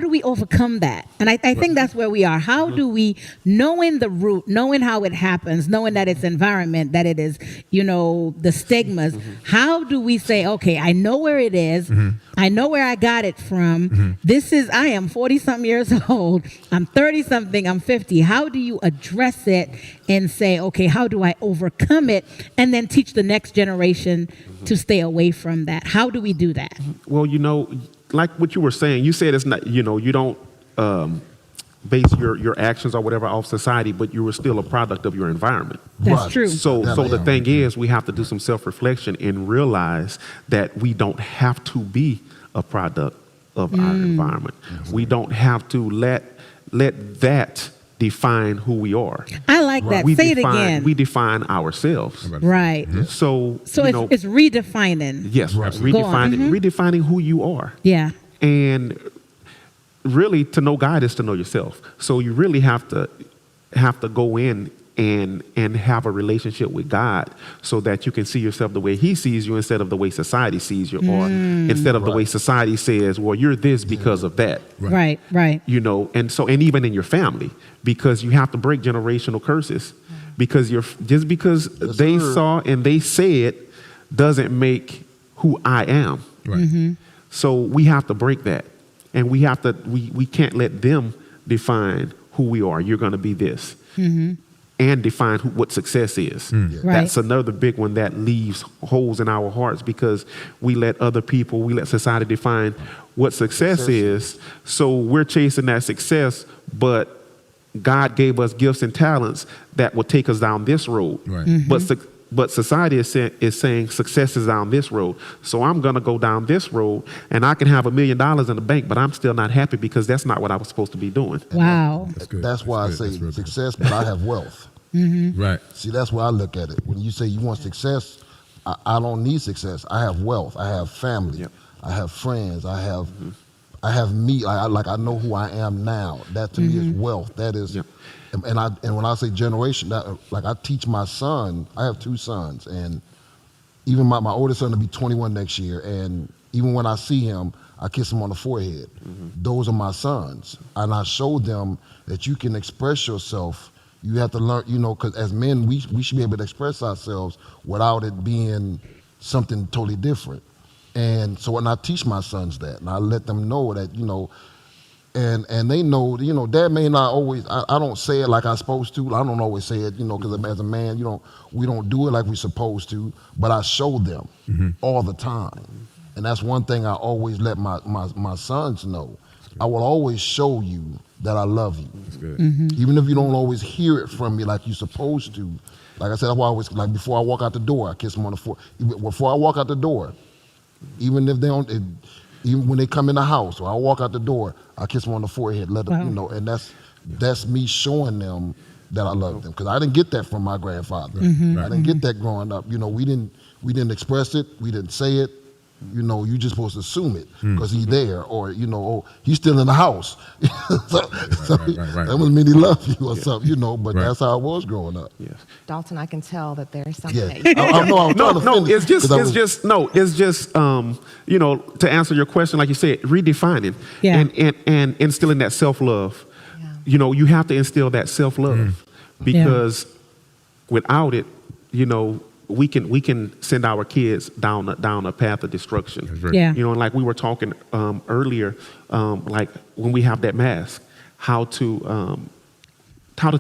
we overcome that? And I think that's where we are. How do we, knowing the root, knowing how it happens, knowing that it's environment, that it is, the stigmas, how do we say, okay, I know where it is. I know where I got it from. I am 40-something years old. I'm 30-something. I'm 50. How do you address it and say, okay, how do I overcome it? And then teach the next generation to stay away from that. How do we do that? Well, like what you were saying, you said it's not, you don't base your actions or whatever off society, but you were still a product of your environment. That's true. So the thing is, we have to do some self-reflection and realize that we don't have to be a product of our environment. We don't have to let that define who we are. I like that. Say it again. We define ourselves. Right. So it's redefining. Yes, redefining who you are. Yeah. And really, to know God is to know yourself. So you really have to go in and have a relationship with God so that you can see yourself the way he sees you instead of the way society sees you, or instead of the way society says, well, you're this because of that. Right. And even in your family, because you have to break generational curses, because just because they saw and they said doesn't make who I am. Right. So we have to break that, and we can't let them define who we are. You're going to be this. And define what success is. Right. That's another big one that leaves holes in our hearts, because we let society define what success is. So we're chasing that success, but God gave us gifts and talents that will take us down this road. Right. But society is saying success is down this road. So I'm going to go down this road, and I can have $1 million in the bank, but I'm still not happy because that's not what I was supposed to be doing. Wow. That's why I say success, but I have wealth. Right. See, that's where I look at it. When you say you want success, I don't need success. I have wealth. I have family. Yep. I have friends. I have me. I know who I am now. That to me is wealth. That is. Yep. And when I say generation, I teach my son. I have 2 sons, and even my oldest son will be 21 next year. And even when I see him, I kiss him on the forehead. Those are my sons, and I show them that you can express yourself. You have to learn, because as men, we should be able to express ourselves without it being something totally different. And so when I teach my sons that, and I let them know that, and they know, Dad may not always, I don't say it like I'm supposed to. I don't always say it, because as a man, we don't do it like we're supposed to, but I show them all the time. And that's one thing I always let my sons know. I will always show you that I love you. That's good. Even if you don't always hear it from me like you're supposed to. Like I said, that's why I always, before I walk out the door, I kiss them on the forehead. Before I walk out the door, even if they don't, even when they come in the house or I walk out the door, I kiss them on the forehead, let them, and that's me showing them that I love them. Because I didn't get that from my grandfather. I didn't get that growing up. We didn't express it, we didn't say it. You just supposed to assume it because he's there, or he's still in the house. That doesn't mean he loves you or something, But that's how I was growing up. Yes. Dalton, I can tell that there's something. It's just to answer your question, like you said, redefining and instilling that self-love. Yeah. You have to instill that self-love because without it, we can send our kids down a path of destruction. Right. Yeah. Like we were talking earlier, like when we have that mask, how to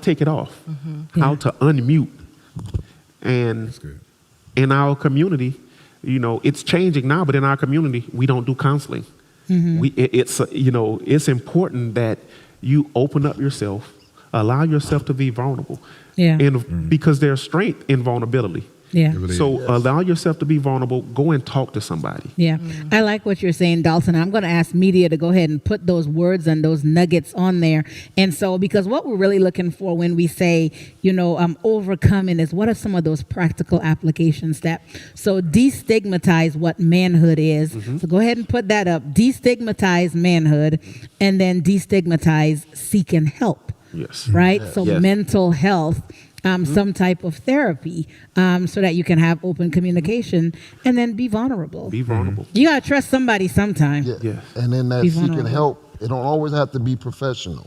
take it off, how to unmute. And in our community, it's changing now, but in our community, we don't do counseling. It's important that you open up yourself, allow yourself to be vulnerable. Yeah. And because there's strength in vulnerability. Yeah. It really So is. allow yourself to be vulnerable. Go and talk to somebody. Yeah, I like what you're saying, Dalton. I'm going to ask media to go ahead and put those words and those nuggets on there. And so, because what we're really looking for when we say, overcoming is what are some of those practical applications that, so destigmatize what manhood is. So go ahead and put that up. Destigmatize manhood, and then destigmatize seeking help. Yes. Right? So Yes. mental health. Some type of therapy, so that you can have open communication, and then be vulnerable. Be vulnerable. You gotta trust somebody sometime. Yeah. Yes. And then that Be seeking vulnerable. help, it don't always have to be professional.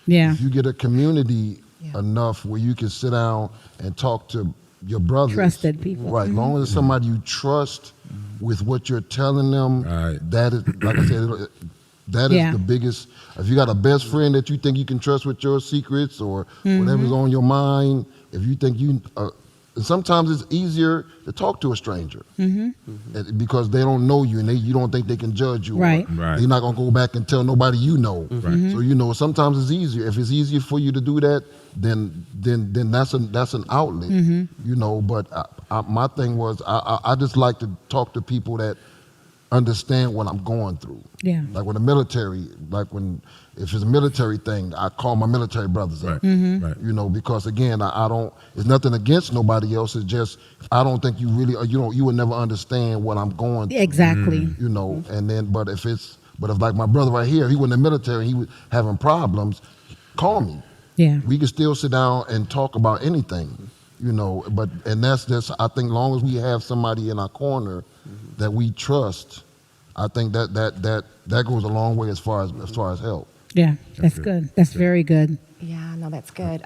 Yeah. If you get a community enough where you can sit down and talk to your brothers. Trusted people. Right. As long as it's somebody you trust with what you're telling them, Right. that is, like I said, that is Yeah. the biggest. If you got a best friend that you think you can trust with your secrets or whatever's on your mind, if you think you, sometimes it's easier to talk to a stranger because they don't know you and you don't think they can judge you. Right. Or Right. they're not gonna go back and tell nobody you know. Right. So sometimes it's easier. If it's easier for you to do that, then that's an outlet. But my thing was I just like to talk to people that understand what I'm going through. Yeah. Like with the military, if it's a military thing, I call my military brothers up. Right. Because again, I don't. It's nothing against nobody else. It's just I don't think you really, you would never understand what I'm going through. Exactly. And then, but if like my brother right here, he was in the military, he was having problems, call me. Yeah. We can still sit down and talk about anything, and that's just, I think long as we have somebody in our corner that we trust, I think that goes a long way as far as help. Yeah. That's good. That's very good. Yeah, no, that's good.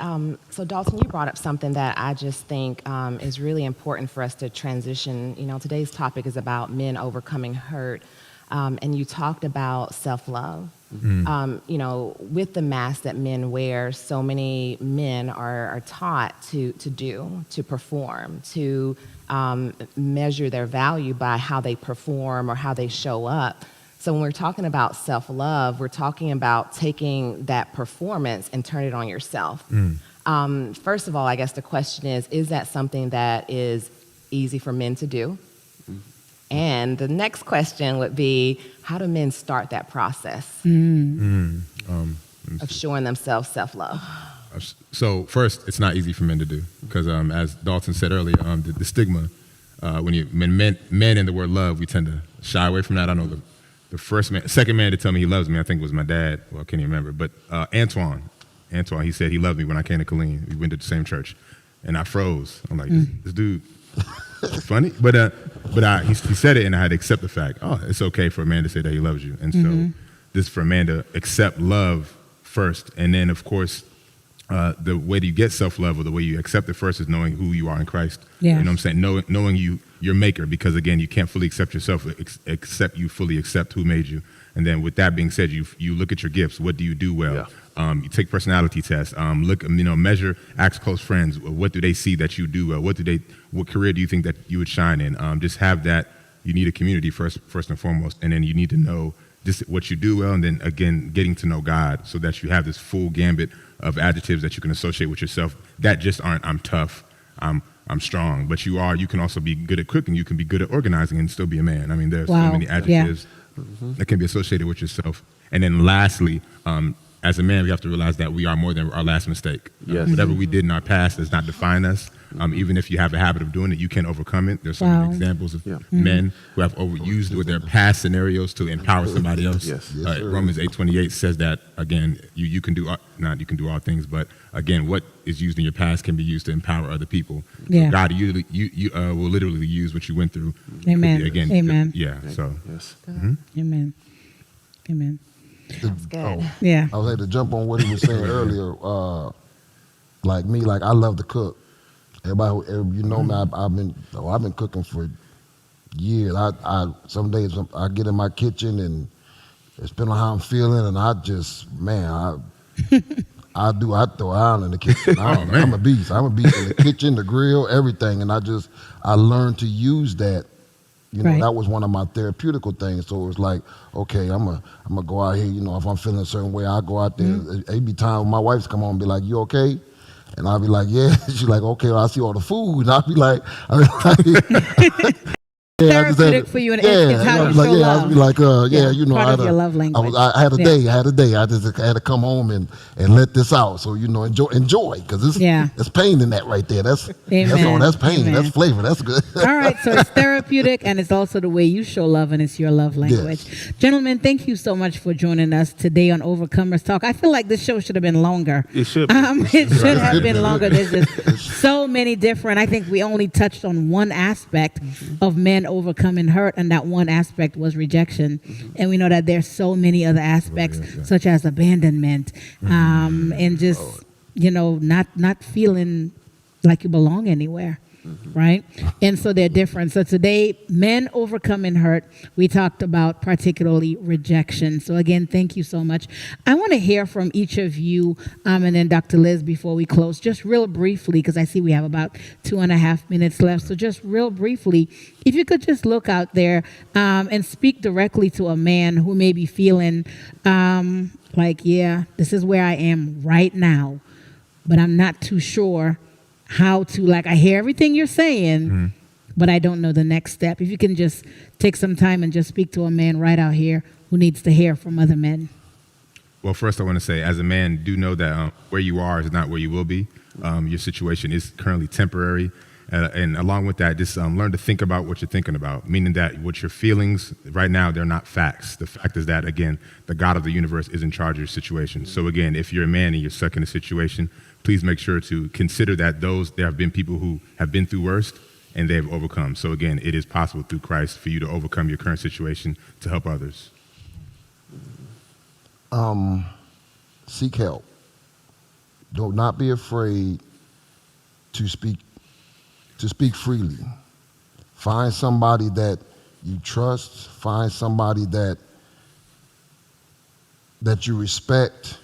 So Dalton, you brought up something that I just think is really important for us to transition. Today's topic is about men overcoming hurt. And you talked about self-love. With the mask that men wear, so many men are taught to perform, to measure their value by how they perform or how they show up. So when we're talking about self-love, we're talking about taking that performance and turn it on yourself. First of all, I guess the question is that something that is easy for men to do? And the next question would be, how do men start that process of showing themselves self-love? So first, it's not easy for men to do because, as Dalton said earlier, the stigma when men in the word love, we tend to shy away from that. I know the second man to tell me he loves me, I think was my dad. Well, I can't even remember, but Antoine, he said he loved me when I came to Killeen. We went to the same church, and I froze. I'm like, this dude. Funny, but he said it, and I had to accept the fact. Oh, it's okay for a man to say that he loves you, and so this for a man to accept love first, and then of course, the way that you get self-love or the way you accept it first is knowing who you are in Christ. Yeah. You know what I'm saying? Knowing your maker, because again, you can't fully accept yourself except you fully accept who made you. And then with that being said, you look at your gifts. What do you do well? Yeah. You take personality tests. Measure, ask close friends. What do they see that you do well? What career do you think that you would shine in? Just have that. You need a community first and foremost, and then you need to know just what you do well, and then again, getting to know God, so that you have this full gambit of adjectives that you can associate with yourself that just aren't I'm tough, I'm strong, but you can also be good at cooking. You can be good at organizing and still be a man. I mean, there's so many adjectives that can be associated with yourself. And then lastly, as a man, we have to realize that we are more than our last mistake. Yes. Whatever we did in our past does not define us. Even if you have a habit of doing it, you can overcome it. There's so many examples of men who have overused with their past scenarios to empower somebody else. Yes. Romans 8:28 says that, again, you can do all things, but again, what is used in your past can be used to empower other people. Yeah. So God you will literally use what you went through. Amen. Again, Amen. So. Yes. Amen. Amen. That's good. Yeah. I was able to jump on what he was saying earlier. Like me, I love to cook. Everybody, you know me, I've been cooking for years. I some days I get in my kitchen and it's depending on how I'm feeling, and I throw out in the kitchen. I'm a beast. I'm a beast in the kitchen, the grill, everything, and I learned to use that. Right. That was one of my therapeutical things. So it was like, okay, I'm gonna go out here. If I'm feeling a certain way, I go out there. It be time when my wife's come on and be like, "You okay?" And I'll be like, yeah. She's like, okay, well, I see all the food. And I'll be like, therapeutic for you, and it's how you show love. I'd be like, you know, part of your love language. I had a day. I just had to come home and let this out. So, you know, enjoy, because it's pain in that right there. That's all. That's pain. Amen. That's flavor. That's good. All right, so it's therapeutic, and it's also the way you show love, and it's your love language. Yes. Gentlemen, thank you so much for joining us today on Overcomers Talk. I feel like this show should have been longer. It should. It should have been longer. There's just so many different. I think we only touched on one aspect of men overcoming hurt, and that one aspect was rejection. And we know that there's so many other aspects, such as abandonment, and just you know, not feeling like you belong anywhere. Right? And so they're different. So today, men overcoming hurt, we talked about particularly rejection. So again, thank you so much. I want to hear from each of you, and then Dr. Liz before we close, just real briefly, because I see we have about 2.5 minutes left. So just real briefly, if you could just look out there and speak directly to a man who may be feeling like, yeah, this is where I am right now, but I'm not too sure how to, like, I hear everything you're saying, but I don't know the next step. If you can just take some time and just speak to a man right out here who needs to hear from other men. Well, first I want to say, as a man, do know that where you are is not where you will be. Your situation is currently temporary. And along with that, just learn to think about what you're thinking about, meaning that what your feelings right now, they're not facts. The fact is that, again, the God of the universe is in charge of your situation. So again, if you're a man and you're stuck in a situation, please make sure to consider that there have been people who have been through worse and they have overcome. So again, it is possible through Christ for you to overcome your current situation to help others. Seek help. Do not be afraid to speak freely. Find somebody that you trust. Find somebody that you respect,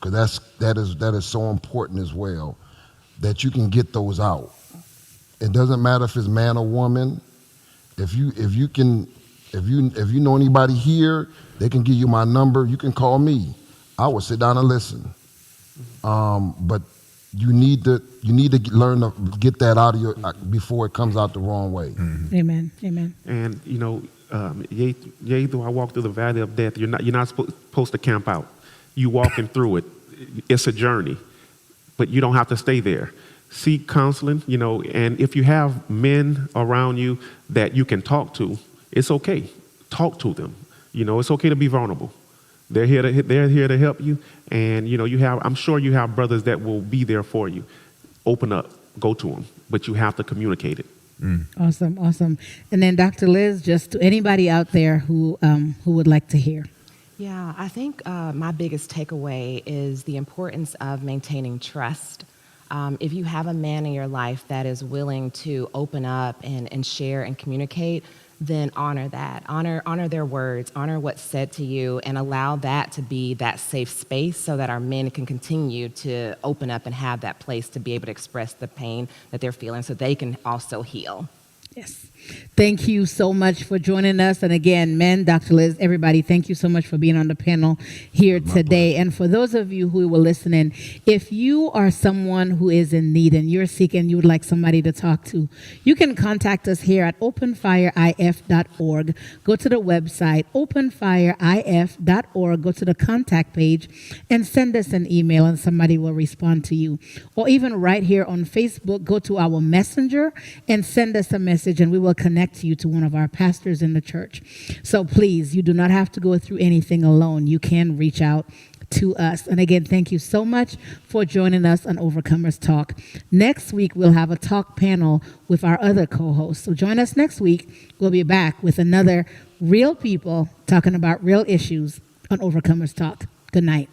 because that is so important as well, that you can get those out. It doesn't matter if it's man or woman. If you know anybody here, they can give you my number. You can call me. I will sit down and listen. But you need to learn to get that out of your before it comes out the wrong way. Amen. Amen. And you know, yea, though I walk through the valley of death, you're not supposed to camp out. You walking through it. It's a journey, but you don't have to stay there. Seek counseling, you know, and if you have men around you that you can talk to, it's okay. Talk to them. You know, it's okay to be vulnerable. They're here to help you, and you know, I'm sure you have brothers that will be there for you. Open up, go to them, but you have to communicate it. Awesome. And then Dr. Liz, just to anybody out there who would like to hear. Yeah, I think my biggest takeaway is the importance of maintaining trust. If you have a man in your life that is willing to open up and share and communicate, then honor that. Honor their words, honor what's said to you, and allow that to be that safe space so that our men can continue to open up and have that place to be able to express the pain that they're feeling so they can also heal. Yes. Thank you so much for joining us. And again, men, Dr. Liz, everybody, thank you so much for being on the panel here today. And for those of you who were listening, if you are someone who is in need and you're seeking, you would like somebody to talk to, you can contact us here at openfireif.org. Go to the website, openfireif.org. Go to the contact page and send us an email and somebody will respond to you. Or even right here on Facebook, go to our messenger and send us a message and we will connect you to one of our pastors in the church. So please, you do not have to go through anything alone. You can reach out to us. And again, thank you so much for joining us on Overcomers Talk. Next week, we'll have a talk panel with our other co-hosts. So join us next week. We'll be back with another real people talking about real issues on Overcomers Talk. Good night.